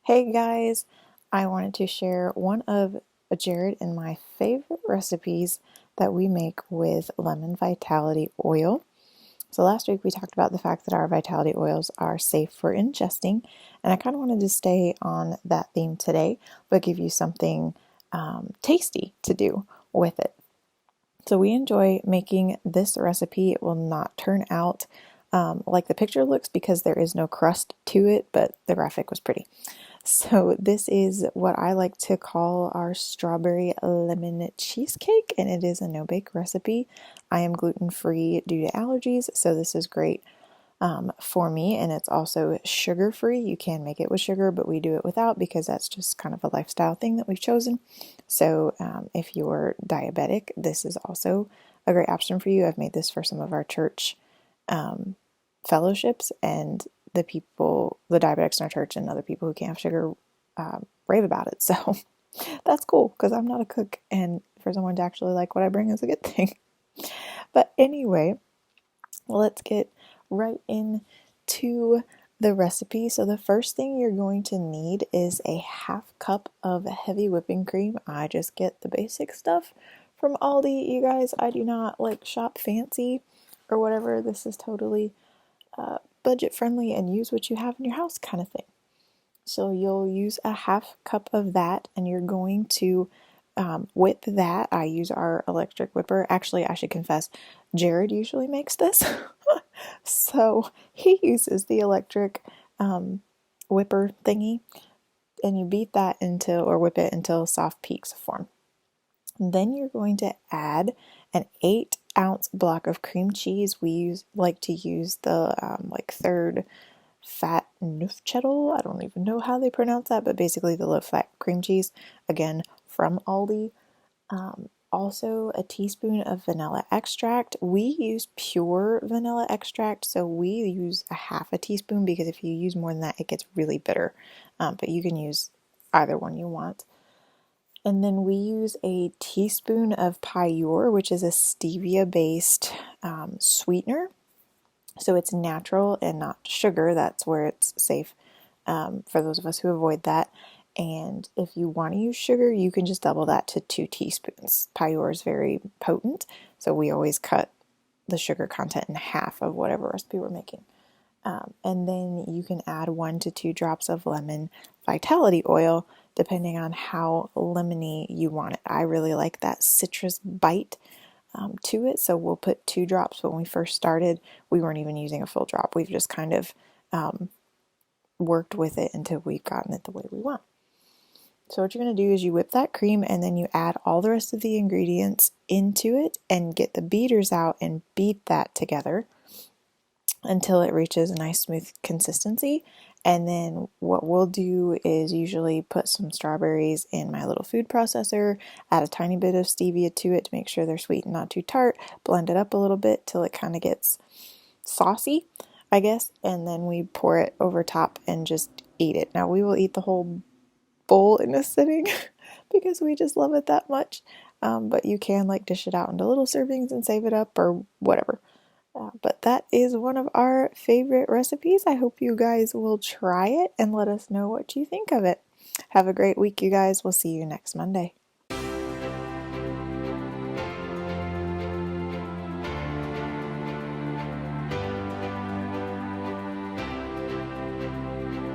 Hey guys, I wanted to share one of Jared and my favorite recipes that we make with lemon vitality oil. So last week we talked about the fact that our vitality oils are safe for ingesting, and I kind of wanted to stay on that theme today, but give you something tasty to do with it. So we enjoy making this recipe. It will not turn out like the picture looks because there is no crust to it, but the graphic was pretty. So this is what I like to call our strawberry lemon cheesecake, and it is a no-bake recipe. I am gluten-free due to allergies, so this is great for me, and it's also sugar-free. You can make it with sugar, but we do it without because that's just kind of a lifestyle thing that we've chosen. So if you're diabetic, this is also a great option for you. I've made this for some of our church fellowships, and the diabetics in our church and other people who can't have sugar rave about it. So that's cool because I'm not a cook, and for someone to actually like what I bring is a good thing. But anyway, let's get right into the recipe. So the first thing you're going to need is a half cup of heavy whipping cream. I just get the basic stuff from Aldi, you guys. I do not like shop fancy or whatever. This is totally budget friendly and use what you have in your house kind of thing. So you'll use a half cup of that, and you're going to whip that. I use our electric whipper. Actually, I should confess, Jared usually makes this. So he uses the electric whipper thingy, and you beat that or whip it until soft peaks form. And then you're going to add an 8-ounce block of cream cheese. We like to use the third fat Neufchâtel. I don't even know how they pronounce that, but basically the low-fat cream cheese, again from Aldi. Also a teaspoon of vanilla extract. We use pure vanilla extract, so we use a half a teaspoon because if you use more than that, it gets really bitter. But you can use either one you want. And then we use a teaspoon of Pyure, which is a stevia-based sweetener. So it's natural and not sugar. That's where it's safe for those of us who avoid that. And if you want to use sugar, you can just double that to 2 teaspoons. Pyure is very potent, so we always cut the sugar content in half of whatever recipe we're making. And then you can add 1 to 2 drops of lemon vitality oil, depending on how lemony you want it. I really like that citrus bite to it, so we'll put 2 drops. When we first started, we weren't even using a full drop. We've just kind of worked with it until we've gotten it the way we want. So what you're going to do is you whip that cream, and then you add all the rest of the ingredients into it and get the beaters out and beat that together until it reaches a nice smooth consistency. And then what we'll do is usually put some strawberries in my little food processor, add a tiny bit of stevia to it to make sure they're sweet and not too tart, blend it up a little bit till it kind of gets saucy, I guess, and then we pour it over top and just eat it. Now we will eat the whole bowl in a sitting because we just love it that much, but you can like dish it out into little servings and save it up or whatever. But that is one of our favorite recipes. I hope you guys will try it and let us know what you think of it. Have a great week, you guys. We'll see you next Monday.